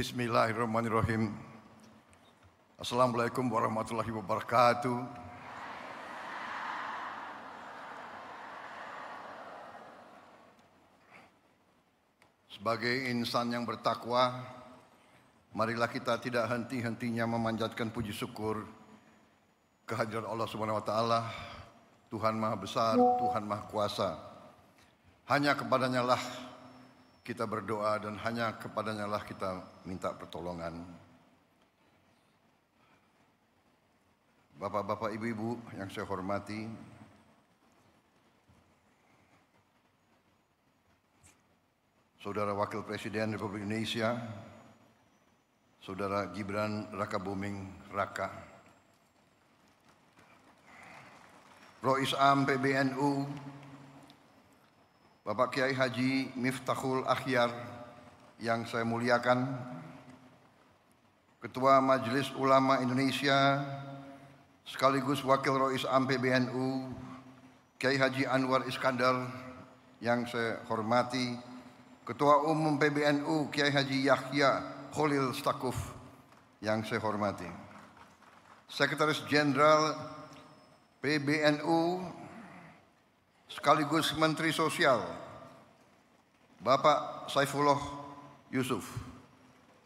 Bismillahirrahmanirrahim. Assalamualaikum warahmatullahi wabarakatuh. Sebagai insan yang bertakwa, marilah kita tidak henti-hentinya memanjatkan puji syukur kehadirat Allah Subhanahu wa taala, Tuhan Maha Besar, Tuhan Maha Kuasa. Hanya kepadanya lah kita berdoa dan hanya kepadanya lah kita minta pertolongan. Bapak-bapak, ibu-ibu yang saya hormati, Saudara Wakil Presiden Republik Indonesia, Saudara Gibran Rakabuming Raka, Rois Am PBNU, Bapak Kiai Haji Miftahul Akhyar yang saya muliakan, Ketua Majelis Ulama Indonesia sekaligus Wakil Rois Am PBNU, Kiai Haji Anwar Iskandar yang saya hormati, Ketua Umum PBNU Kiai Haji Yahya Khalil Stakuf yang saya hormati, Sekretaris Jenderal PBNU sekaligus Menteri Sosial Bapak Saifullah Yusuf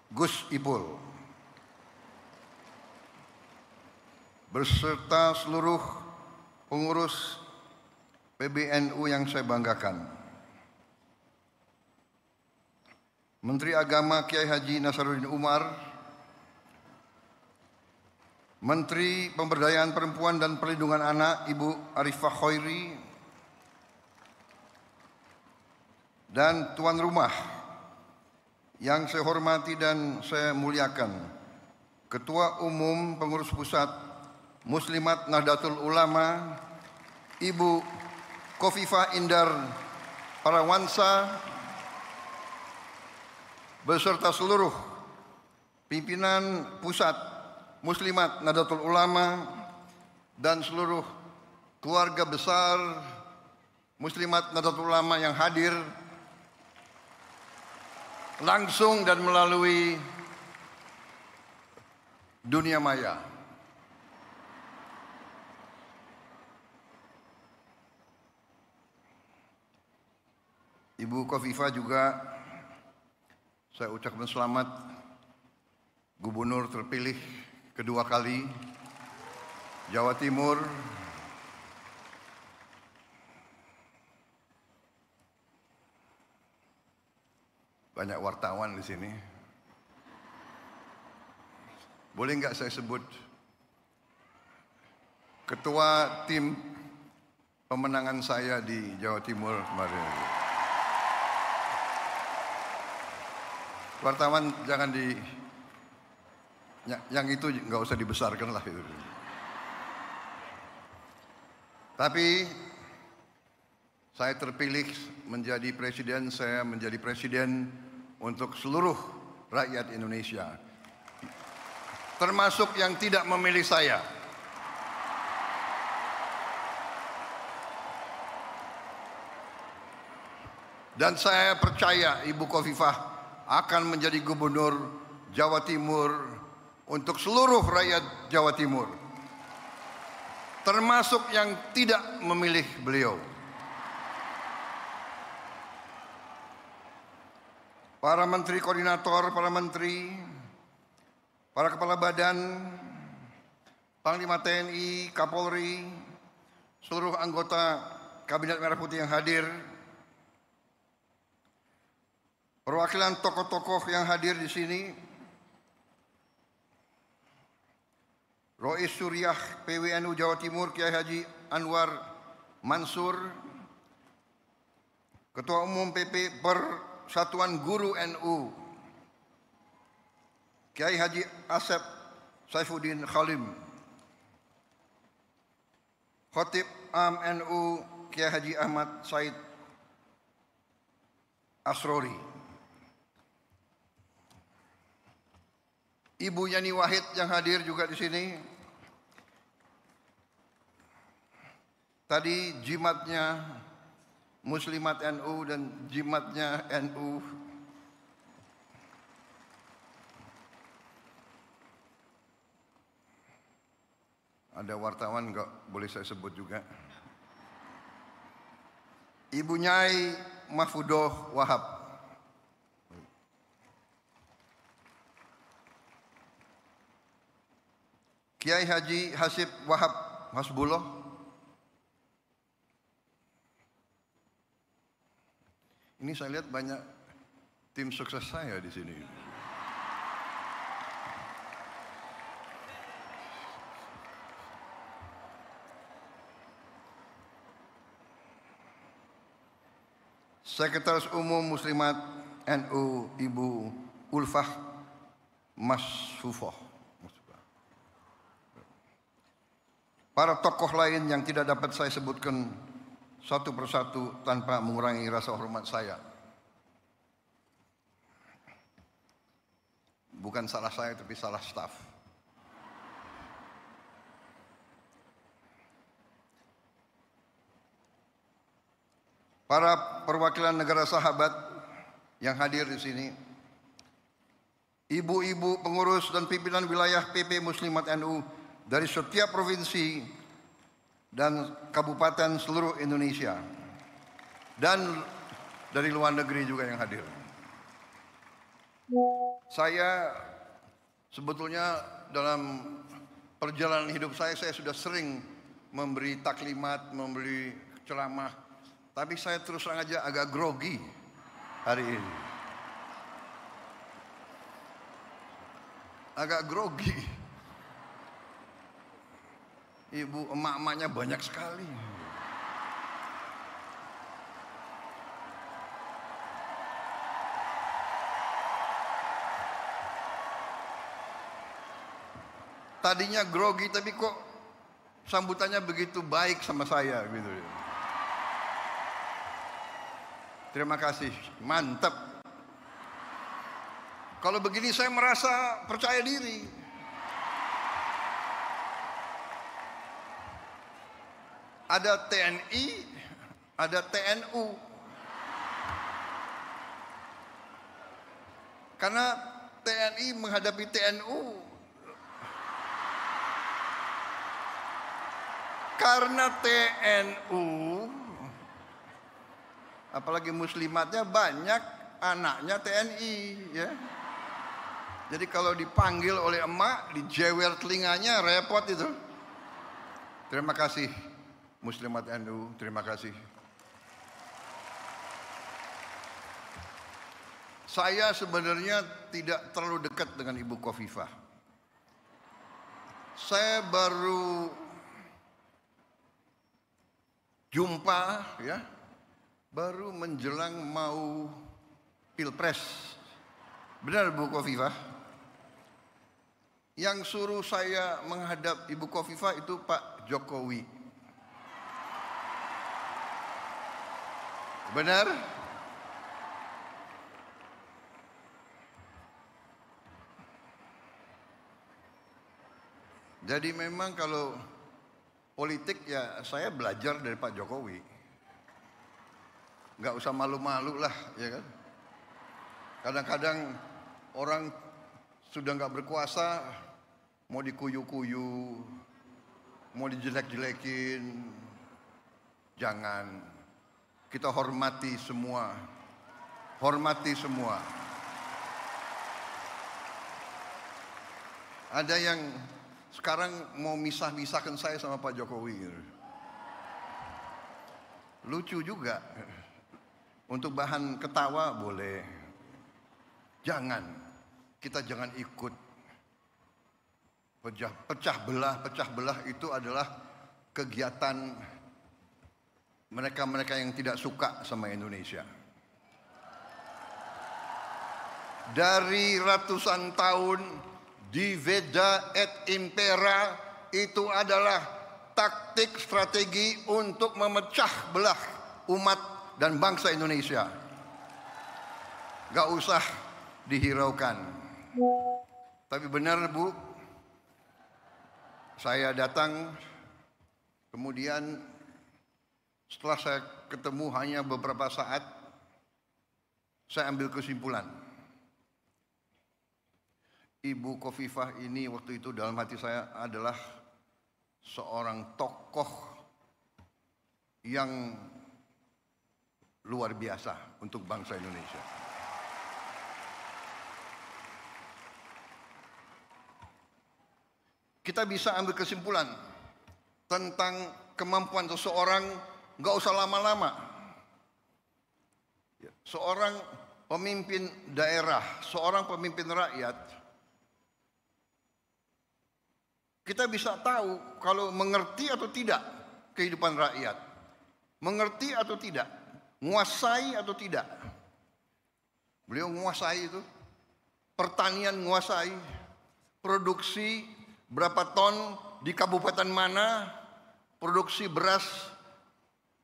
Gus Ipul, beserta seluruh pengurus PBNU yang saya banggakan, Menteri Agama Kiai Haji Nasaruddin Umar, Menteri Pemberdayaan Perempuan dan Perlindungan Anak Ibu Arifah Khairi, dan tuan rumah yang saya hormati dan saya muliakan, Ketua Umum Pengurus Pusat Muslimat Nahdlatul Ulama Ibu Khofifah Indar Parawansa, beserta seluruh pimpinan Pusat Muslimat Nahdlatul Ulama dan seluruh keluarga besar Muslimat Nahdlatul Ulama yang hadir langsung dan melalui dunia maya. Ibu Khofifah juga saya ucapkan selamat Gubernur terpilih kedua kali Jawa Timur. Banyak wartawan di sini. Boleh nggak saya sebut ketua tim pemenangan saya di Jawa Timur kemarin? Wartawan jangan yang itu nggak usah dibesarkan lah itu. Tapi saya terpilih menjadi presiden, saya menjadi presiden untuk seluruh rakyat Indonesia, termasuk yang tidak memilih saya. Dan saya percaya Ibu Khofifah akan menjadi gubernur Jawa Timur untuk seluruh rakyat Jawa Timur, termasuk yang tidak memilih beliau. Para menteri koordinator, para menteri, para kepala badan, Panglima TNI, Kapolri, seluruh anggota Kabinet Merah Putih yang hadir, perwakilan tokoh-tokoh yang hadir di sini, Rois Suriah PWNU Jawa Timur Kiai Haji Anwar Mansur, Ketua Umum PP Persatuan Guru NU Kiai Haji Asep Saifuddin Khalim, Khatib Am NU Kiai Haji Ahmad Said Asrori, Ibu Yani Wahid yang hadir juga di sini. Tadi jimatnya Muslimat NU dan jimatnya NU Ada wartawan nggak boleh saya sebut juga. Ibu Nyai Mahfudoh Wahab. Kiai Haji Hasib Wahab Hasbullah. Ini saya lihat banyak tim sukses saya di sini. Sekretaris Umum Muslimat NU Ibu Ulfah Masfufoh. Para tokoh lain yang tidak dapat saya sebutkan satu persatu tanpa mengurangi rasa hormat saya. Bukan salah saya tapi salah staf. Para perwakilan negara sahabat yang hadir di sini, ibu-ibu pengurus dan pimpinan wilayah PP Muslimat NU dari setiap provinsi dan kabupaten seluruh Indonesia, dan dari luar negeri juga yang hadir. Saya sebetulnya dalam perjalanan hidup saya sudah sering memberi taklimat, memberi ceramah. Tapi saya terus terang aja agak grogi hari ini. Agak grogi. Ibu emak-emaknya banyak sekali. Tadinya grogi tapi kok sambutannya begitu baik sama saya gitu. Terima kasih, mantap. Kalau begini saya merasa percaya diri. Ada TNI, ada TNU. Karena TNI menghadapi TNU. Karena TNU, apalagi muslimatnya banyak anaknya TNI, ya. Jadi kalau dipanggil oleh emak, dijewer telinganya, repot itu. Terima kasih Muslimat NU, terima kasih. Saya sebenarnya tidak terlalu dekat dengan Ibu Khofifah. Saya baru jumpa, ya, baru menjelang mau Pilpres. Benar Bu Khofifah? Yang suruh saya menghadap Ibu Khofifah itu Pak Jokowi. Benar? Jadi memang kalau politik ya saya belajar dari Pak Jokowi. Nggak usah malu-malu lah, ya kan? Kadang-kadang orang sudah nggak berkuasa, mau dikuyu-kuyu, mau dijelek-jelekin, jangan. Kita hormati semua, hormati semua. Ada yang sekarang mau misah-misahkan saya sama Pak Jokowi. Lucu juga. Untuk bahan ketawa boleh. Jangan. Kita jangan ikut. Pecah belah itu adalah kegiatan mereka-mereka yang tidak suka sama Indonesia. Dari ratusan tahun diveda et impera itu adalah taktik strategi untuk memecah belah umat dan bangsa Indonesia. Gak usah dihiraukan. Tapi benar Bu, saya datang, kemudian setelah saya ketemu hanya beberapa saat, saya ambil kesimpulan. Ibu Khofifah ini waktu itu dalam hati saya adalah seorang tokoh yang luar biasa untuk bangsa Indonesia. Kita bisa ambil kesimpulan tentang kemampuan seseorang, nggak usah lama-lama. Seorang pemimpin daerah, seorang pemimpin rakyat, kita bisa tahu kalau mengerti atau tidak kehidupan rakyat, mengerti atau tidak, menguasai atau tidak. Beliau menguasai itu, pertanian menguasai, produksi berapa ton di kabupaten mana, produksi beras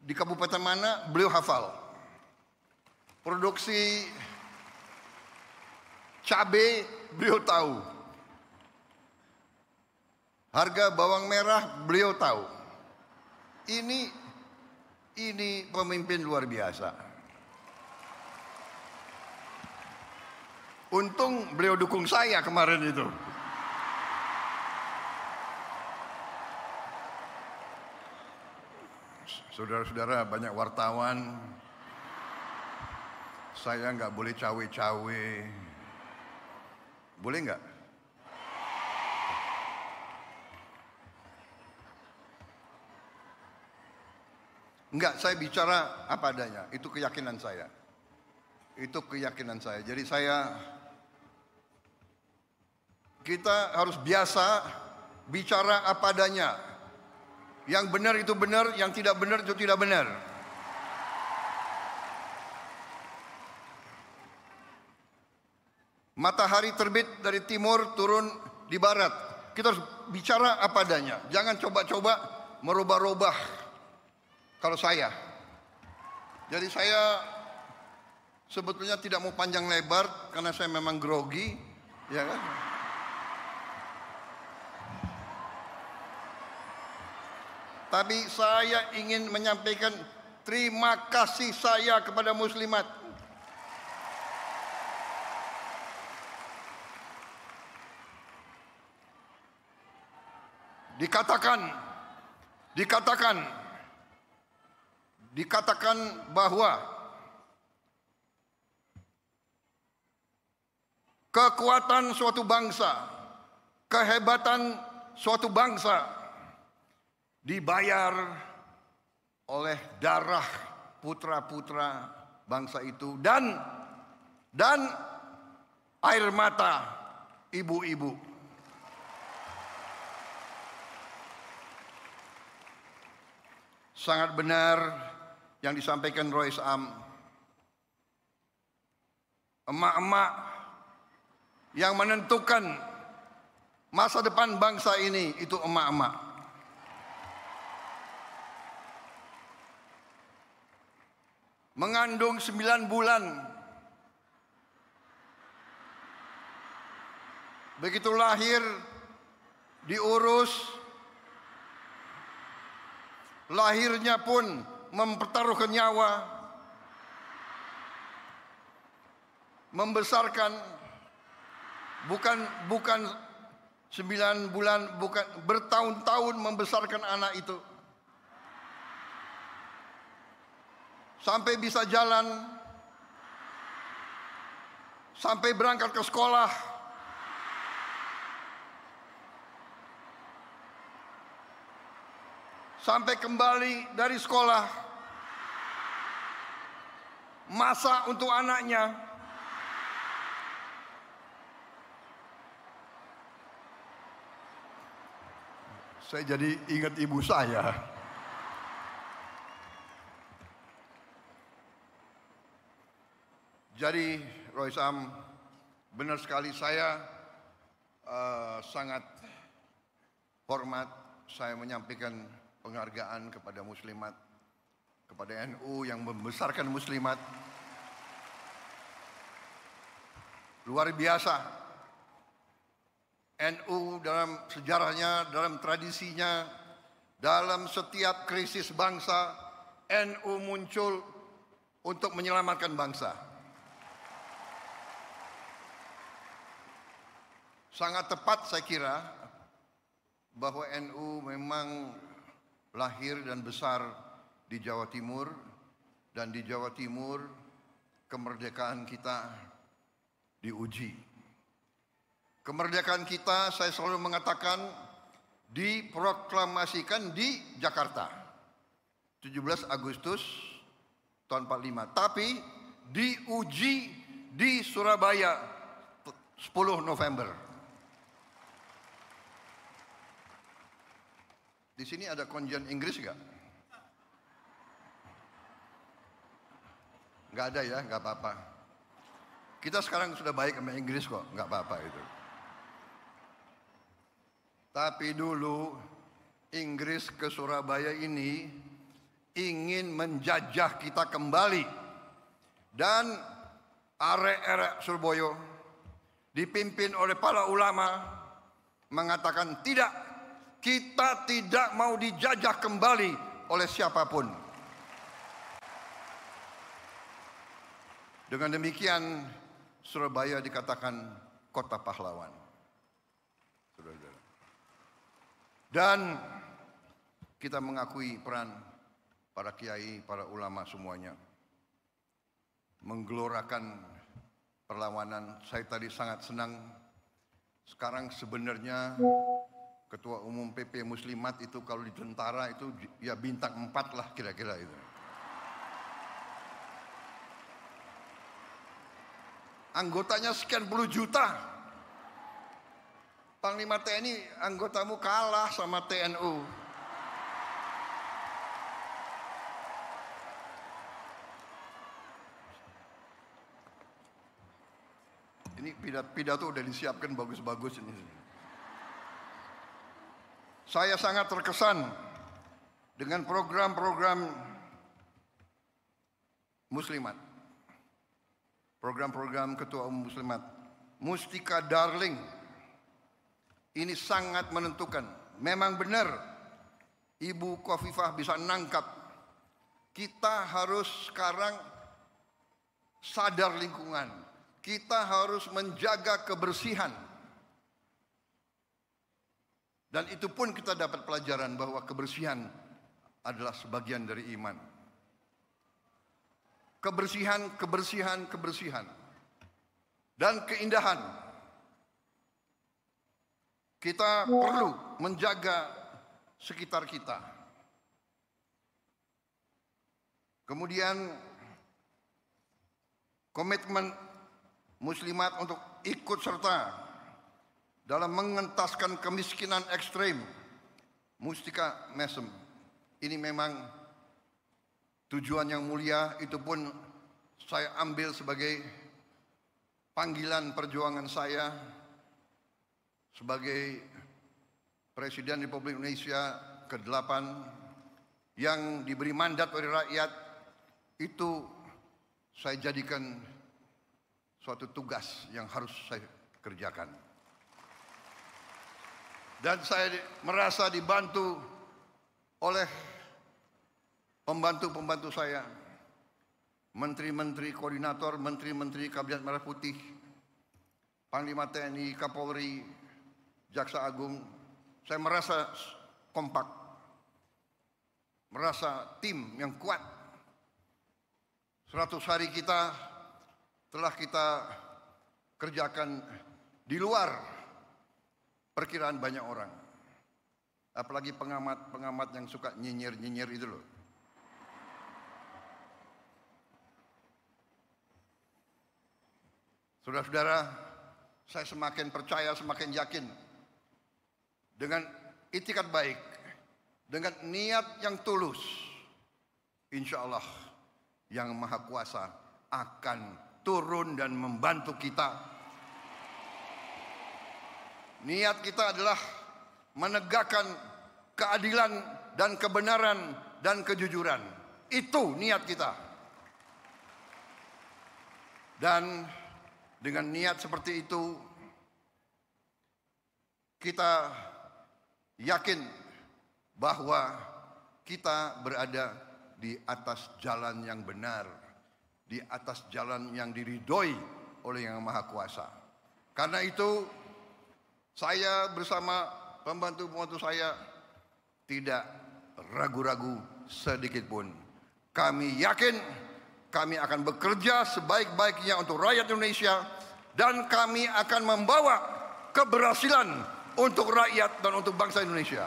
di kabupaten mana, beliau hafal. Produksi cabai beliau tahu. Harga bawang merah beliau tahu. Ini pemimpin luar biasa. Untung beliau dukung saya kemarin itu. Saudara-saudara, banyak wartawan. Saya nggak boleh cawe-cawe. Boleh nggak? Enggak, saya bicara apa adanya. Itu keyakinan saya. Itu keyakinan saya. Jadi kita harus biasa bicara apa adanya. Yang benar itu benar, yang tidak benar itu tidak benar. Matahari terbit dari timur, turun di barat. Kita harus bicara apa adanya. Jangan coba-coba merubah-rubah. Kalau saya, jadi saya sebetulnya tidak mau panjang lebar karena saya memang grogi, ya kan? Tapi saya ingin menyampaikan terima kasih saya kepada muslimat. Dikatakan bahwa kekuatan suatu bangsa, kehebatan suatu bangsa dibayar oleh darah putra-putra bangsa itu dan air mata ibu-ibu. Sangat benar yang disampaikan Rois Am. Emak-emak yang menentukan masa depan bangsa ini itu emak-emak. Mengandung 9 bulan. Begitu lahir diurus. Lahirnya pun mempertaruhkan nyawa, membesarkan bukan 9 bulan, bukan bertahun-tahun membesarkan anak itu sampai bisa jalan, sampai berangkat ke sekolah, sampai kembali dari sekolah. Masak untuk anaknya. Saya jadi ingat ibu saya. Jadi Rois Am, benar sekali saya sangat hormat saya menyampaikan penghargaan kepada muslimat, kepada NU yang membesarkan muslimat. Luar biasa. NU dalam sejarahnya, dalam tradisinya, dalam setiap krisis bangsa, NU muncul untuk menyelamatkan bangsa. Sangat tepat saya kira bahwa NU memang lahir dan besar di Jawa Timur, dan di Jawa Timur kemerdekaan kita diuji. Kemerdekaan kita, saya selalu mengatakan, diproklamasikan di Jakarta 17 Agustus tahun 45, tapi diuji di Surabaya 10 November. Di sini ada konjen Inggris nggak? Nggak ada ya, nggak apa-apa. Kita sekarang sudah baik sama Inggris kok, nggak apa-apa itu. Tapi dulu Inggris ke Surabaya ini ingin menjajah kita kembali. Dan arek-arek Surabaya dipimpin oleh para ulama mengatakan tidak, kita tidak mau dijajah kembali oleh siapapun. Dengan demikian Surabaya dikatakan kota pahlawan. Dan kita mengakui peran para kiai, para ulama semuanya menggelorakan perlawanan. Saya tadi sangat senang. Sekarang sebenarnya Ketua Umum PP Muslimat itu kalau di tentara itu ya bintang 4 lah kira-kira itu. Anggotanya sekian puluh juta. Panglima TNI anggotamu kalah sama TNU. Ini pidato udah disiapkan bagus-bagus ini. Saya sangat terkesan dengan program-program Muslimat. Program-program Ketua Umum Muslimat. Mustika Darling. Ini sangat menentukan. Memang benar Ibu Khofifah bisa nangkap. Kita harus sekarang sadar lingkungan. Kita harus menjaga kebersihan. Dan itu pun kita dapat pelajaran bahwa kebersihan adalah sebagian dari iman. Kebersihan, kebersihan, kebersihan. Dan keindahan. Kita perlu menjaga sekitar kita. Kemudian komitmen Muslimat untuk ikut serta dalam mengentaskan kemiskinan ekstrim. Mustika Mesem. Ini memang tujuan yang mulia, itu pun saya ambil sebagai panggilan perjuangan saya sebagai Presiden Republik Indonesia ke-8 yang diberi mandat oleh rakyat. Itu saya jadikan suatu tugas yang harus saya kerjakan. Dan saya merasa dibantu oleh pembantu-pembantu saya, menteri-menteri koordinator, menteri-menteri Kabinet Merah Putih, Panglima TNI, Kapolri, Jaksa Agung. Saya merasa kompak, merasa tim yang kuat. 100 hari kita telah kita kerjakan di luar perkiraan banyak orang. Apalagi pengamat-pengamat yang suka nyinyir-nyinyir itu loh. Saudara-saudara, saya semakin percaya, semakin yakin dengan itikat baik, dengan niat yang tulus, insya Allah Yang Maha Kuasa akan turun dan membantu kita. Niat kita adalah menegakkan keadilan dan kebenaran dan kejujuran. Itu niat kita. Dan dengan niat seperti itu, kita yakin bahwa kita berada di atas jalan yang benar, di atas jalan yang diridhoi oleh Yang Maha Kuasa. Karena itu, saya bersama pembantu-pembantu saya tidak ragu-ragu sedikit pun. Kami yakin kami akan bekerja sebaik-baiknya untuk rakyat Indonesia dan kami akan membawa keberhasilan untuk rakyat dan untuk bangsa Indonesia.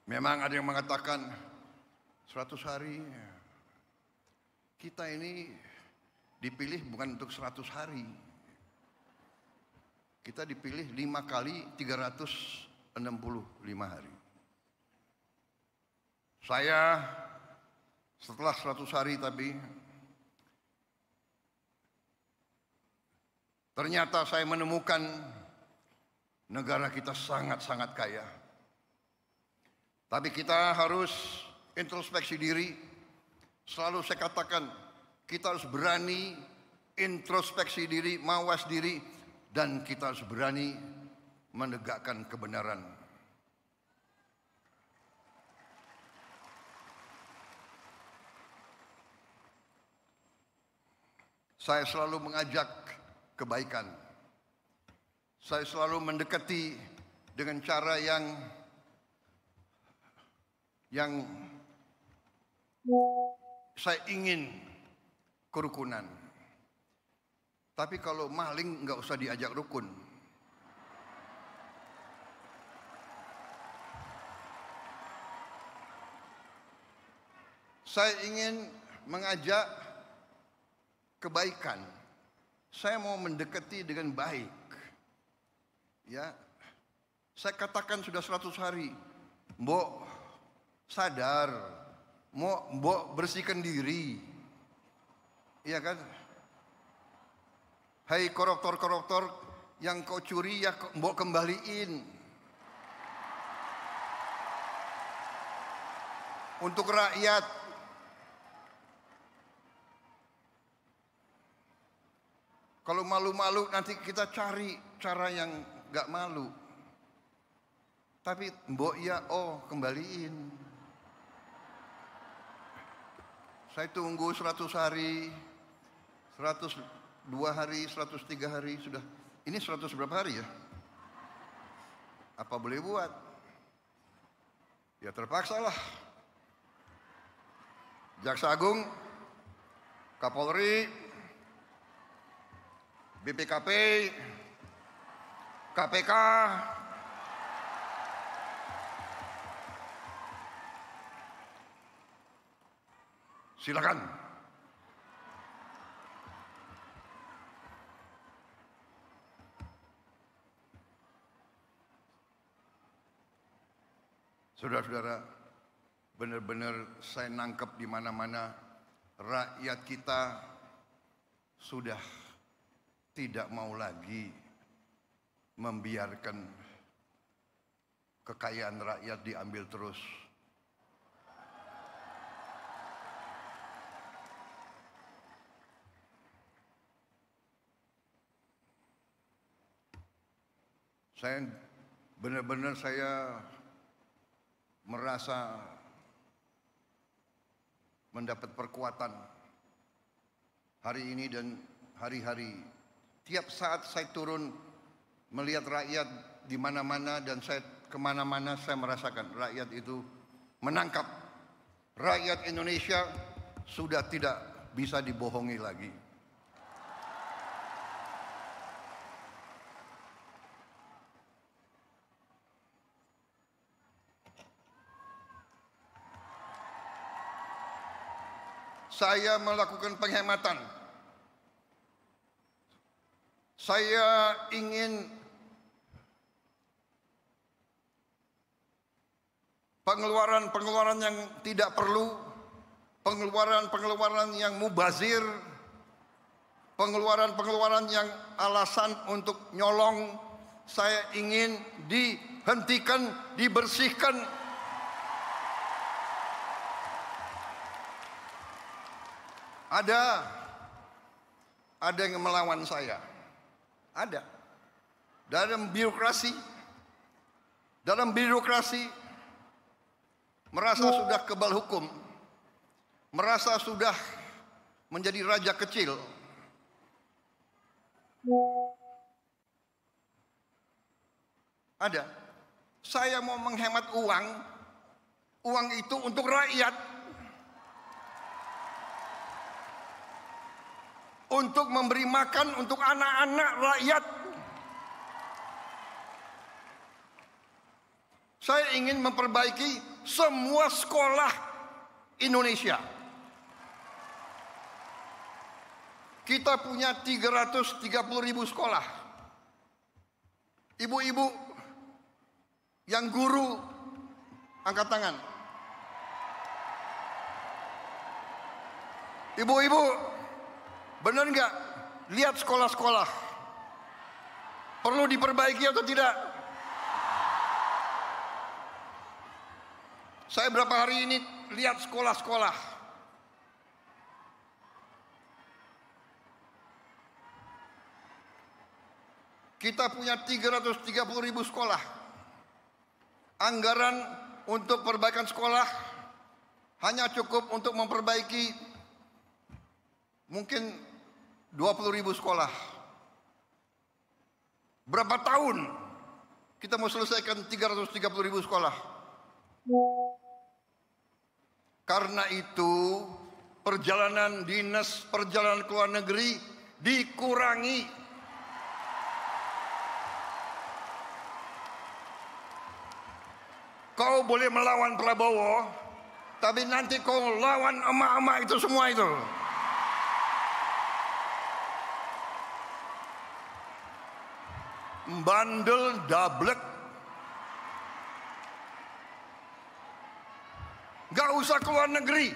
Memang ada yang mengatakan 100 hari. Kita ini dipilih bukan untuk 100 hari. Kita dipilih 5 kali 365 hari. Saya setelah 100 hari tapi ternyata saya menemukan negara kita sangat-sangat kaya. Tapi kita harus introspeksi diri. Selalu saya katakan, kita harus berani introspeksi diri, mawas diri, dan kita harus berani menegakkan kebenaran. Saya selalu mengajak kebaikan. Saya selalu mendekati dengan cara yang saya ingin kerukunan. Tapi kalau maling nggak usah diajak rukun. Saya ingin mengajak kebaikan. Saya mau mendekati dengan baik. Ya. Saya katakan sudah 100 hari. Mbok sadar, mbok bersihkan diri. Iya kan? Hai koruptor-koruptor yang kau curi ya mbok kembaliin. Untuk rakyat. Kalau malu-malu nanti kita cari cara yang gak malu. Tapi mbok ya kembaliin. Saya tunggu 100 hari, 102 hari, 103 hari sudah. Ini 100 berapa hari ya? Apa boleh buat? Ya terpaksalah. Jaksa Agung, Kapolri, BPKP, KPK, silakan. Saudara-saudara, benar-benar saya nangkep di mana-mana rakyat kita sudah tidak mau lagi membiarkan kekayaan rakyat diambil terus. Saya benar-benar saya merasa mendapat perkuatan hari ini dan hari-hari. Tiap saat saya turun melihat rakyat di mana-mana dan saya kemana-mana saya merasakan rakyat itu menangkap. Rakyat Indonesia sudah tidak bisa dibohongi lagi. Saya melakukan penghematan. Saya ingin pengeluaran-pengeluaran yang tidak perlu, pengeluaran-pengeluaran yang mubazir, pengeluaran-pengeluaran yang alasan untuk nyolong, saya ingin dihentikan, dibersihkan. Ada yang melawan saya. Ada. Dalam birokrasi merasa sudah kebal hukum, merasa sudah menjadi raja kecil. Ada. Saya mau menghemat uang. Uang itu untuk rakyat. Untuk memberi makan untuk anak-anak rakyat. Saya ingin memperbaiki semua sekolah Indonesia. Kita punya 330.000 sekolah. Ibu-ibu yang guru, angkat tangan. Ibu-ibu, benar nggak? Lihat sekolah-sekolah. Perlu diperbaiki atau tidak? Saya berapa hari ini lihat sekolah-sekolah. Kita punya 330.000 sekolah. Anggaran untuk perbaikan sekolah hanya cukup untuk memperbaiki mungkin 20.000 sekolah. Berapa tahun kita mau selesaikan 330.000 sekolah? Karena itu perjalanan dinas perjalanan ke luar negeri dikurangi. Kau boleh melawan Prabowo, tapi nanti kau lawan emak-emak itu semua itu. Bandel dablek. Gak usah keluar negeri.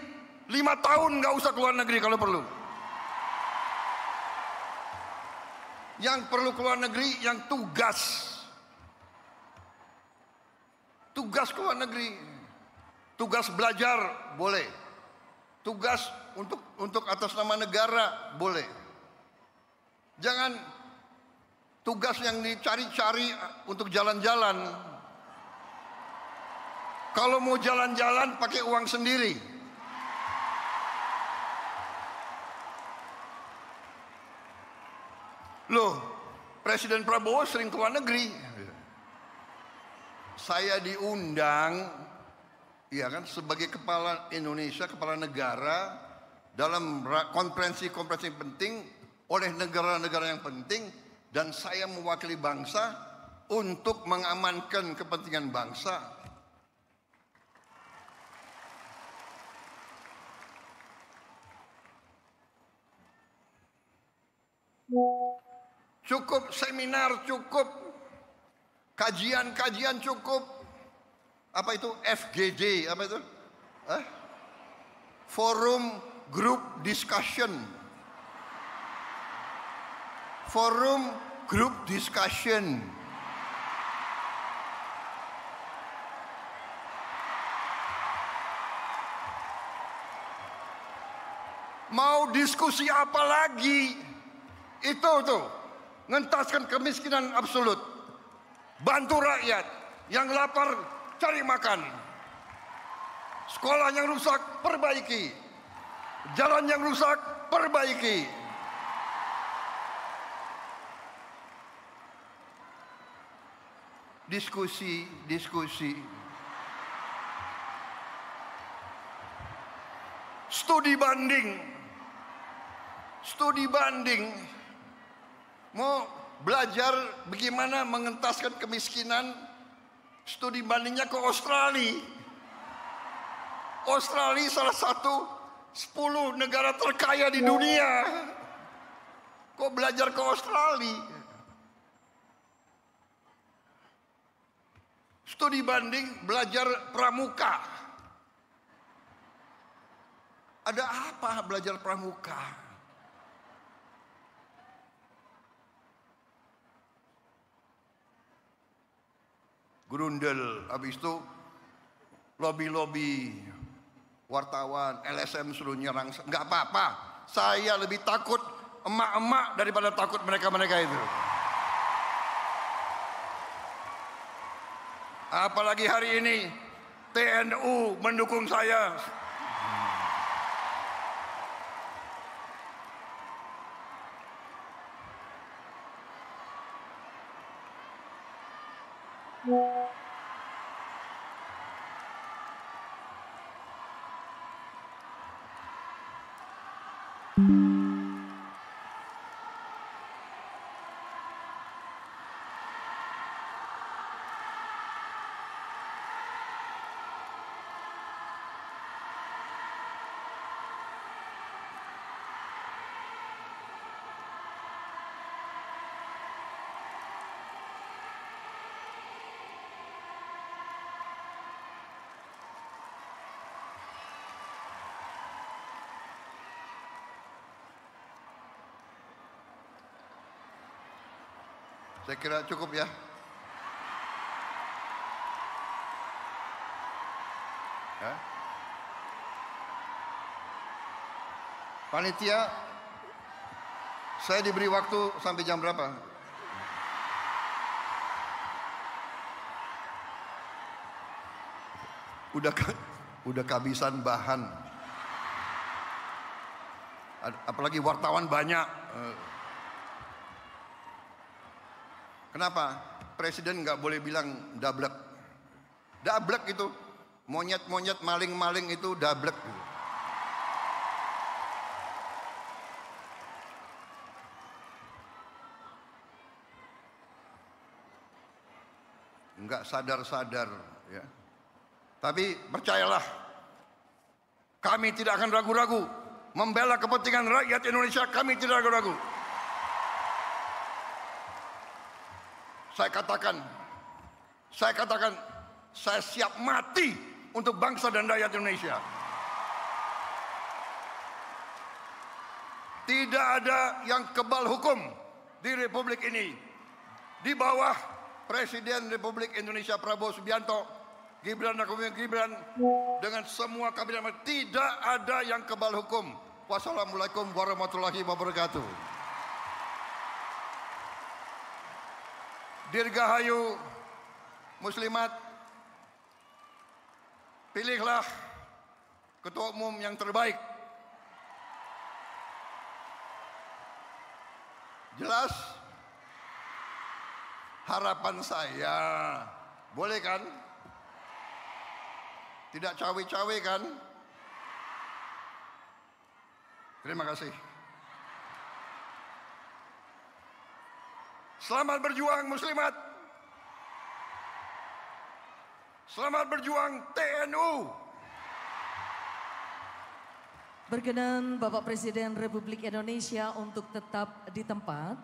5 tahun gak usah keluar negeri kalau perlu. Yang perlu keluar negeri yang tugas. Tugas keluar negeri, tugas belajar boleh, tugas untuk atas nama negara boleh. Jangan tugas yang dicari-cari untuk jalan-jalan. Kalau mau jalan-jalan pakai uang sendiri. Loh, Presiden Prabowo sering keluar negeri. Saya diundang, ya kan, sebagai kepala Indonesia, kepala negara dalam konferensi-konferensi penting oleh negara-negara yang penting, dan saya mewakili bangsa untuk mengamankan kepentingan bangsa. Cukup seminar, cukup kajian-kajian cukup. Apa itu FGD? Apa itu? Forum Group Discussion. Forum Group Discussion. Mau diskusi apa lagi? Itu tuh, ngentaskan kemiskinan absolut. Bantu rakyat yang lapar cari makan. Sekolah yang rusak perbaiki. Jalan yang rusak perbaiki. Diskusi. Studi banding. Mau belajar bagaimana mengentaskan kemiskinan, studi bandingnya ke Australia. Australia salah satu 10 negara terkaya di dunia. Kok belajar ke Australia? Studi banding, belajar pramuka. Ada apa belajar pramuka? Grundel, habis itu lobby wartawan, LSM suruh nyerang. Nggak apa-apa, saya lebih takut emak-emak daripada takut mereka-mereka itu. Apalagi hari ini TNU mendukung saya. Saya kira cukup ya. Ya. Panitia, saya diberi waktu sampai jam berapa? Udah kehabisan bahan. Apalagi wartawan banyak. Kenapa? Presiden nggak boleh bilang dablek. Dablek itu, monyet-monyet, maling-maling itu dablek. Nggak sadar-sadar, ya. Tapi percayalah, kami tidak akan ragu-ragu membela kepentingan rakyat Indonesia. Kami tidak ragu-ragu. Saya katakan, saya siap mati untuk bangsa dan rakyat Indonesia. Tidak ada yang kebal hukum di Republik ini. Di bawah Presiden Republik Indonesia Prabowo Subianto, Gibran Rakabuming Gibran, dengan semua kabinet, tidak ada yang kebal hukum. Wassalamualaikum warahmatullahi wabarakatuh. Dirgahayu Muslimat, pilihlah ketua umum yang terbaik. Jelas? Harapan saya, boleh kan? Tidak cawe-cawe kan? Terima kasih. Selamat berjuang Muslimat. Selamat berjuang TNU. Berkenan Bapak Presiden Republik Indonesia untuk tetap di tempat.